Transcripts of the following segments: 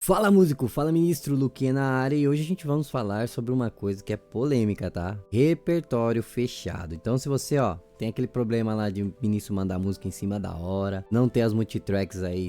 Fala músico, fala ministro, Luquinha na área e hoje a gente vamos falar sobre uma coisa que é polêmica, tá? Repertório fechado. Então se você, tem aquele problema lá de o ministro mandar música em cima da hora, não ter as multitracks aí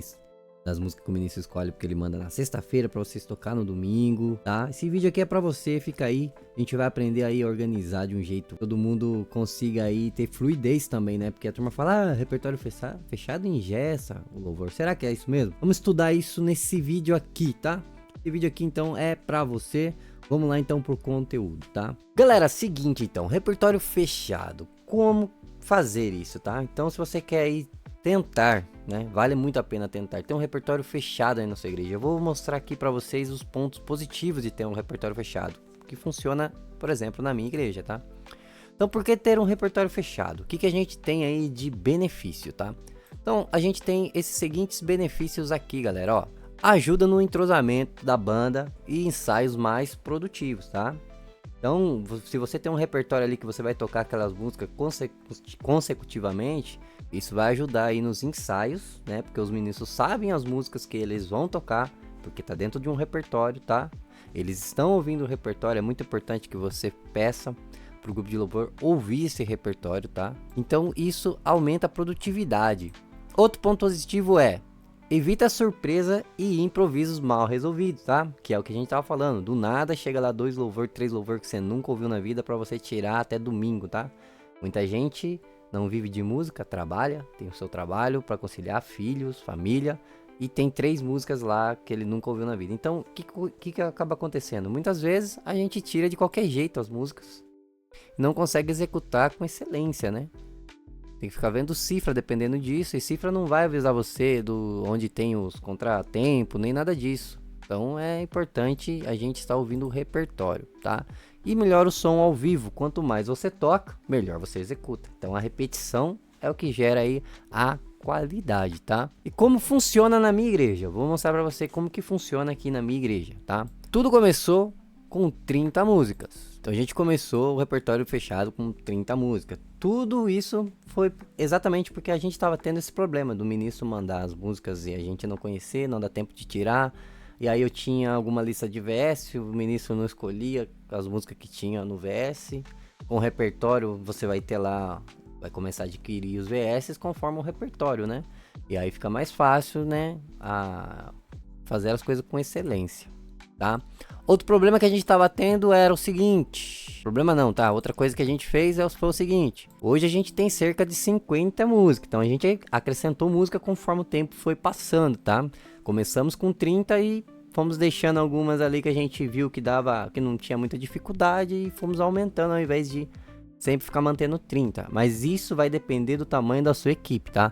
das músicas que o ministro escolhe porque ele manda na sexta-feira pra vocês tocar no domingo, tá? Esse vídeo aqui é pra você, fica aí. A gente vai aprender aí a organizar de um jeito que todo mundo consiga aí ter fluidez também, né? Porque a turma fala, repertório fechado engessa o louvor. Será que é isso mesmo? Vamos estudar isso nesse vídeo aqui, tá? Esse vídeo aqui então é pra você. Vamos lá então pro conteúdo, tá? Galera, seguinte então, repertório fechado. Como fazer isso, tá? Então se você quer aí tentar, né? Vale muito a pena tentar. Ter um repertório fechado aí na sua igreja. Eu vou mostrar aqui para vocês os pontos positivos de ter um repertório fechado, que funciona, por exemplo, na minha igreja, tá? Então, por que ter um repertório fechado? O que a gente tem aí de benefício, tá? Então, a gente tem esses seguintes benefícios aqui, galera, ó. Ajuda no entrosamento da banda e ensaios mais produtivos, tá? Então, se você tem um repertório ali que você vai tocar aquelas músicas consecutivamente, isso vai ajudar aí nos ensaios, né? Porque os ministros sabem as músicas que eles vão tocar, porque tá dentro de um repertório, tá? Eles estão ouvindo o repertório, é muito importante que você peça pro grupo de louvor ouvir esse repertório, tá? Então, isso aumenta a produtividade. Outro ponto positivo é evita surpresa e improvisos mal resolvidos, tá? Que é o que a gente tava falando. Do nada chega lá 2 louvor, 3 louvor que você nunca ouviu na vida pra você tirar até domingo, tá? Muita gente não vive de música, trabalha, tem o seu trabalho pra conciliar filhos, família e tem 3 músicas lá que ele nunca ouviu na vida. Então, o que acaba acontecendo? Muitas vezes a gente tira de qualquer jeito as músicas e não consegue executar com excelência, né? Tem que ficar vendo cifra dependendo disso. E cifra não vai avisar você do onde tem os contratempos, nem nada disso. Então é importante a gente estar ouvindo o repertório, tá? E melhora o som ao vivo. Quanto mais você toca, melhor você executa. Então a repetição é o que gera aí a qualidade, tá? E como funciona na minha igreja? Vou mostrar pra você como que funciona aqui na minha igreja, tá? Tudo começou com 30 músicas. Então a gente começou o repertório fechado com 30 músicas. Tudo isso foi exatamente porque a gente estava tendo esse problema do ministro mandar as músicas e a gente não conhecer, não dá tempo de tirar. E aí eu tinha alguma lista de VS, o ministro não escolhia as músicas que tinha no VS. Com o repertório você vai ter lá, vai começar a adquirir os VS conforme o repertório, né? E aí fica mais fácil, né, a fazer as coisas com excelência, tá? Outro problema que a gente estava tendo era o seguinte. Problema não, tá? Outra coisa que a gente fez foi o seguinte. Hoje a gente tem cerca de 50 músicas. Então a gente acrescentou música conforme o tempo foi passando, tá? Começamos com 30 e fomos deixando algumas ali que a gente viu que que não tinha muita dificuldade e fomos aumentando ao invés de sempre ficar mantendo 30. Mas isso vai depender do tamanho da sua equipe, tá?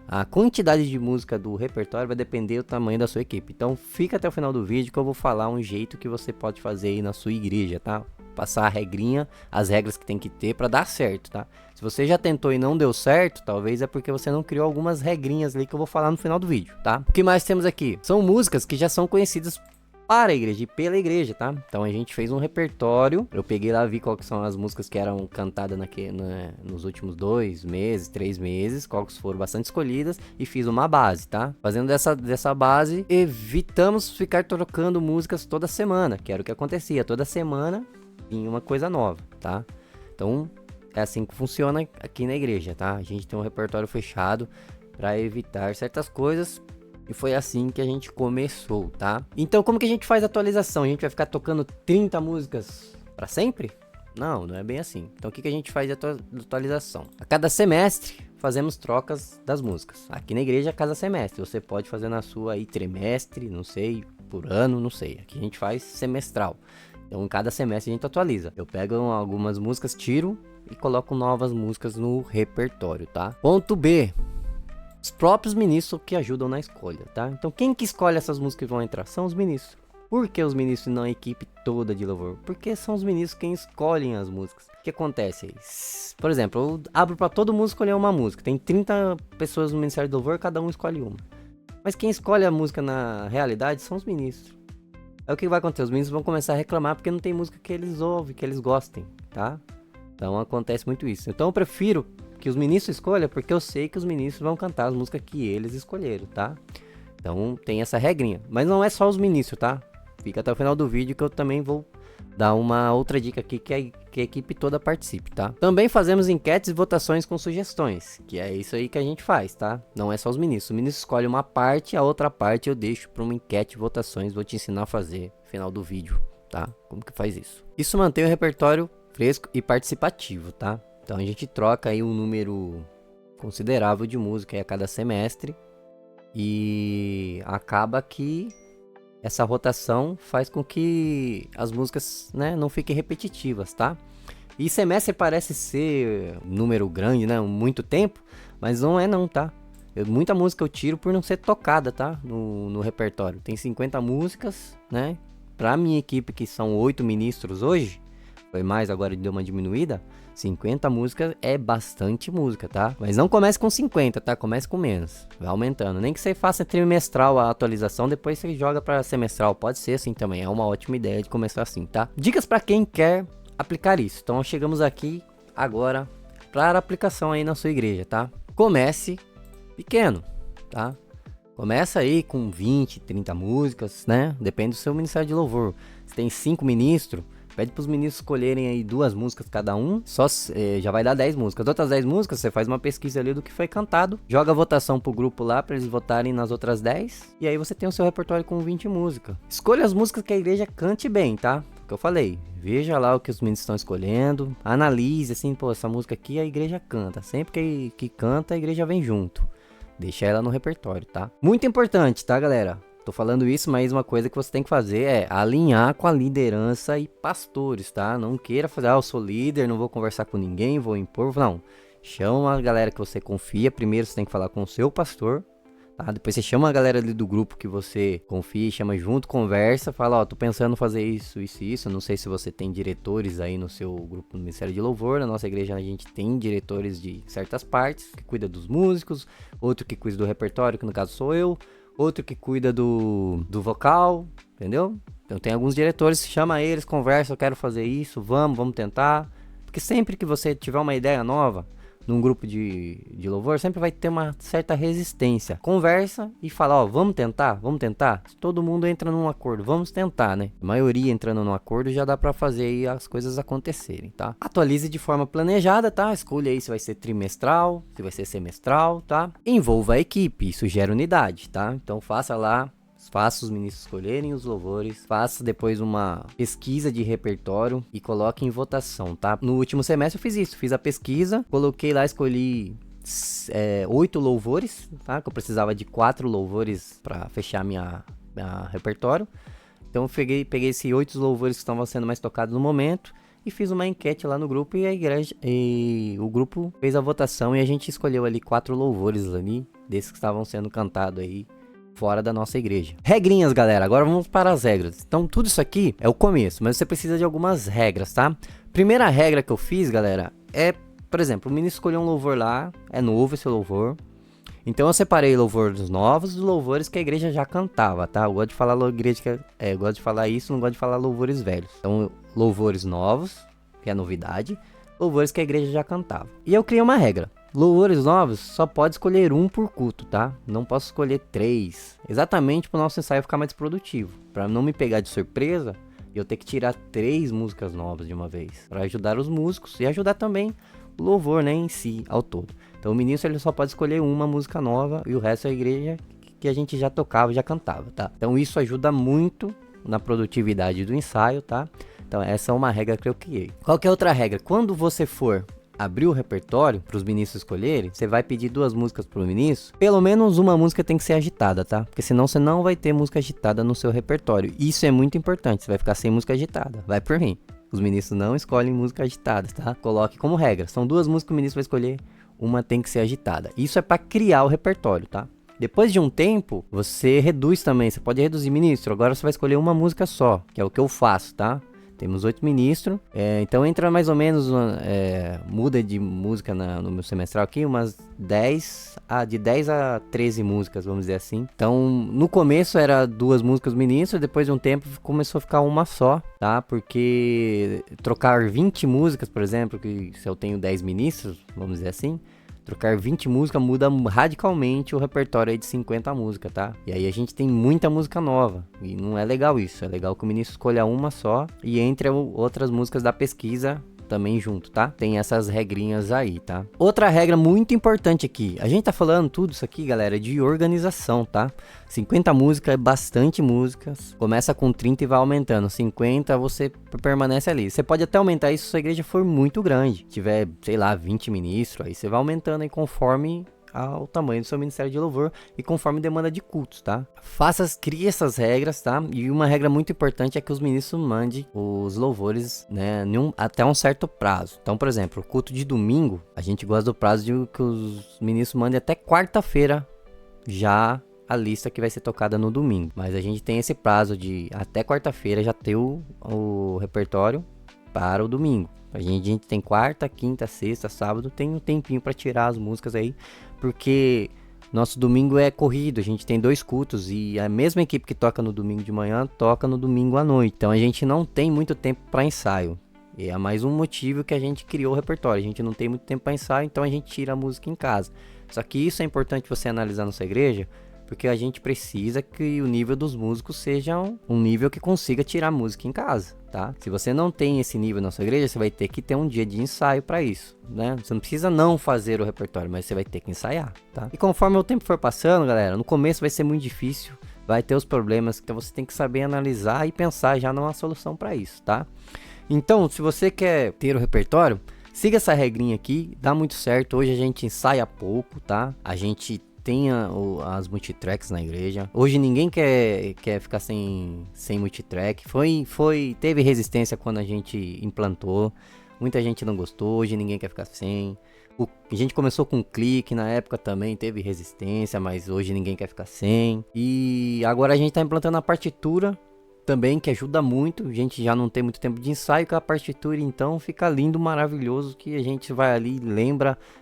A quantidade de música do repertório vai depender do tamanho da sua equipe. Então fica até o final do vídeo que eu vou falar um jeito que você pode fazer aí na sua igreja, tá? Passar a regrinha, as regras que tem que ter para dar certo, tá? Se você já tentou e não deu certo, talvez é porque você não criou algumas regrinhas ali que eu vou falar no final do vídeo, tá? O que mais temos aqui? São músicas que já são conhecidas para a igreja e pela igreja, tá? Então a gente fez um repertório. Eu peguei lá, vi quais são as músicas que eram cantadas nos últimos 2 meses, 3 meses, quais foram bastante escolhidas e fiz uma base, tá? Fazendo dessa base, evitamos ficar trocando músicas toda semana, que era o que acontecia. Toda semana vinha uma coisa nova, tá? Então é assim que funciona aqui na igreja, tá? A gente tem um repertório fechado para evitar certas coisas. E foi assim que a gente começou, tá? Então, como que a gente faz a atualização? A gente vai ficar tocando 30 músicas para sempre? Não, não é bem assim. Então, o que a gente faz de atualização? A cada semestre, fazemos trocas das músicas. Aqui na igreja, a cada semestre. Você pode fazer na sua aí trimestre, não sei, por ano, não sei. Aqui a gente faz semestral. Então, em cada semestre a gente atualiza. Eu pego algumas músicas, tiro e coloco novas músicas no repertório, tá? Ponto B. Os próprios ministros que ajudam na escolha, tá? Então quem que escolhe essas músicas que vão entrar? São os ministros. Por que os ministros e não a equipe toda de louvor? Porque são os ministros quem escolhem as músicas. O que acontece aí? Por exemplo, eu abro para todo mundo escolher uma música. Tem 30 pessoas no Ministério do Louvor, cada um escolhe uma. Mas quem escolhe a música na realidade são os ministros. Aí o que vai acontecer? Os ministros vão começar a reclamar porque não tem música que eles ouvem, que eles gostem, tá? Então acontece muito isso. Então eu prefiro que os ministros escolham, porque eu sei que os ministros vão cantar as músicas que eles escolheram, tá? Então tem essa regrinha. Mas não é só os ministros, tá? Fica até o final do vídeo que eu também vou dar uma outra dica aqui que a equipe toda participe, tá? Também fazemos enquetes e votações com sugestões, que é isso aí que a gente faz, tá? Não é só os ministros. O ministro escolhe uma parte, a outra parte eu deixo para uma enquete e votações. Vou te ensinar a fazer no final do vídeo, tá? Como que faz isso? Isso mantém o repertório fresco e participativo, tá? Então a gente troca aí um número considerável de música aí a cada semestre e acaba que essa rotação faz com que as músicas, né, não fiquem repetitivas, tá? E semestre parece ser um número grande, né? Muito tempo, mas não é não, tá? Muita música eu tiro por não ser tocada, tá? No repertório. Tem 50 músicas, né? Pra minha equipe, que são 8 ministros hoje, foi mais, agora deu uma diminuída. 50 músicas é bastante música, tá? Mas não comece com 50, tá? Comece com menos. Vai aumentando. Nem que você faça trimestral a atualização, depois você joga para semestral. Pode ser assim também. É uma ótima ideia de começar assim, tá? Dicas para quem quer aplicar isso. Então chegamos aqui agora para aplicação aí na sua igreja, tá? Comece pequeno, tá? Começa aí com 20, 30 músicas, né? Depende do seu ministério de louvor. Se tem 5 ministros, pede para os ministros escolherem aí 2 músicas cada um, só já vai dar 10 músicas. Outras 10 músicas, você faz uma pesquisa ali do que foi cantado, joga a votação pro grupo lá para eles votarem nas outras 10, e aí você tem o seu repertório com 20 músicas. Escolha as músicas que a igreja cante bem, tá? O que eu falei, veja lá o que os ministros estão escolhendo, analise assim, pô, essa música aqui a igreja canta, sempre que canta a igreja vem junto. Deixa ela no repertório, tá? Muito importante, tá, galera? Tô falando isso, mas uma coisa que você tem que fazer é alinhar com a liderança e pastores, tá? Não queira fazer, eu sou líder, não vou conversar com ninguém, vou impor. Não, chama a galera que você confia. Primeiro você tem que falar com o seu pastor, tá? Depois você chama a galera ali do grupo que você confia, chama junto, conversa, fala, ó, tô pensando em fazer isso, isso e isso. Eu não sei se você tem diretores aí no seu grupo do Ministério de Louvor. Na nossa igreja a gente tem diretores de certas partes, que cuida dos músicos, outro que cuida do repertório, que no caso sou eu, outro que cuida do vocal, entendeu? Então tem alguns diretores, chama eles, conversa, eu quero fazer isso, vamos tentar. Porque sempre que você tiver uma ideia nova num grupo de louvor, sempre vai ter uma certa resistência. Conversa e fala, ó, vamos tentar. Se todo mundo entra num acordo, vamos tentar, né? A maioria entrando num acordo já dá pra fazer aí as coisas acontecerem, tá? Atualize de forma planejada, tá? Escolha aí se vai ser trimestral, se vai ser semestral, tá? Envolva a equipe, isso gera unidade, tá? Então faça os ministros escolherem os louvores, faça depois uma pesquisa de repertório e coloque em votação, tá? No último semestre eu fiz isso, fiz a pesquisa, coloquei lá, escolhi 8 louvores, tá? Que eu precisava de 4 louvores para fechar minha repertório. Então eu peguei esses 8 louvores que estavam sendo mais tocados no momento e fiz uma enquete lá no grupo e a igreja e o grupo fez a votação e a gente escolheu ali 4 louvores ali desses que estavam sendo cantados aí fora da nossa igreja. Regrinhas, galera. Agora vamos para as regras. Então, tudo isso aqui é o começo, mas você precisa de algumas regras, tá? Primeira regra que eu fiz, galera, é, por exemplo, o ministro escolheu um louvor lá, é novo esse louvor. Então, eu separei louvores novos dos louvores que a igreja já cantava, tá? Eu gosto de falar eu gosto de falar isso, não gosto de falar louvores velhos. Então, louvores novos, que é novidade, louvores que a igreja já cantava. E eu criei uma regra. Louvores novos só pode escolher um por culto, tá? Não posso escolher 3. Exatamente para o nosso ensaio ficar mais produtivo. Para não me pegar de surpresa e eu ter que tirar 3 músicas novas de uma vez. Para ajudar os músicos e ajudar também o louvor, né, em si, ao todo. Então o ministro ele só pode escolher uma música nova e o resto é a igreja que a gente já tocava, já cantava, tá? Então isso ajuda muito na produtividade do ensaio, tá? Então essa é uma regra que eu criei. Qual que é outra regra? Quando você for abrir o repertório para os ministros escolherem, você vai pedir 2 músicas para o ministro, pelo menos uma música tem que ser agitada, tá? Porque senão você não vai ter música agitada no seu repertório. Isso é muito importante, você vai ficar sem música agitada. Vai por mim. Os ministros não escolhem música agitada, tá? Coloque como regra. São 2 músicas que o ministro vai escolher, uma tem que ser agitada. Isso é para criar o repertório, tá? Depois de um tempo, você reduz também. Você pode reduzir, ministro. Agora você vai escolher uma música só, que é o que eu faço, tá? Temos 8 ministros, então entra mais ou menos, muda de música no meu semestral aqui, de 10 a 13 músicas, vamos dizer assim. Então, no começo era 2 músicas ministros, depois de um tempo começou a ficar uma só, tá? Porque trocar 20 músicas, por exemplo, que se eu tenho 10 ministros, vamos dizer assim, Trocar 20 músicas muda radicalmente o repertório aí de 50 músicas, tá? E aí a gente tem muita música nova. E não é legal isso. É legal que o ministro escolha uma só e entre outras músicas da pesquisa também junto, tá? Tem essas regrinhas aí, tá? Outra regra muito importante aqui. A gente tá falando tudo isso aqui, galera, de organização, tá? 50 músicas é bastante músicas. Começa com 30 e vai aumentando. 50 você permanece ali. Você pode até aumentar isso se a sua igreja for muito grande. Tiver, sei lá, 20 ministros, aí você vai aumentando aí conforme ao tamanho do seu ministério de louvor e conforme demanda de cultos, tá? Crie essas regras, tá? E uma regra muito importante é que os ministros mandem os louvores, né, até um certo prazo. Então, por exemplo, o culto de domingo, a gente gosta do prazo de que os ministros mandem até quarta-feira já a lista que vai ser tocada no domingo. Mas a gente tem esse prazo de até quarta-feira já ter o repertório para o domingo. A gente tem quarta, quinta, sexta, sábado, tem um tempinho para tirar as músicas aí, porque nosso domingo é corrido, a gente tem 2 cultos e a mesma equipe que toca no domingo de manhã toca no domingo à noite. Então a gente não tem muito tempo para ensaio. E é mais um motivo que a gente criou o repertório. A gente não tem muito tempo para ensaio, então a gente tira a música em casa. Só que isso é importante você analisar na sua igreja, porque a gente precisa que o nível dos músicos seja um nível que consiga tirar música em casa, tá? Se você não tem esse nível na sua igreja, você vai ter que ter um dia de ensaio para isso, né? Você não precisa não fazer o repertório, mas você vai ter que ensaiar, tá? E conforme o tempo for passando, galera, no começo vai ser muito difícil, vai ter os problemas, então você tem que saber analisar e pensar já numa solução para isso, tá? Então, se você quer ter o repertório, siga essa regrinha aqui, dá muito certo. Hoje a gente ensaia pouco, tá? A gente tem as multitracks na igreja. Hoje ninguém quer ficar sem multitrack. Teve resistência quando a gente implantou. Muita gente não gostou, hoje ninguém quer ficar sem. A gente começou com clique, na época também teve resistência, mas hoje ninguém quer ficar sem. E agora a gente tá implantando a partitura também, que ajuda muito. A gente já não tem muito tempo de ensaio com a partitura, então fica lindo, maravilhoso, que a gente vai ali,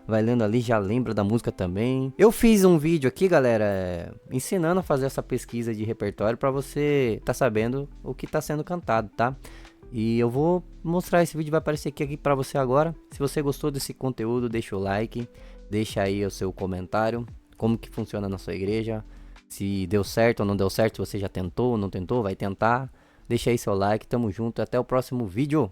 vai lendo ali, já lembra da música também. Eu fiz um vídeo aqui, galera, ensinando a fazer essa pesquisa de repertório para você tá sabendo o que tá sendo cantado, tá? E eu vou mostrar esse vídeo, vai aparecer aqui para você agora. Se você gostou desse conteúdo, deixa o like, deixa aí o seu comentário, como que funciona na sua igreja. Se deu certo ou não deu certo, se você já tentou ou não tentou, vai tentar. Deixa aí seu like, tamo junto, até o próximo vídeo.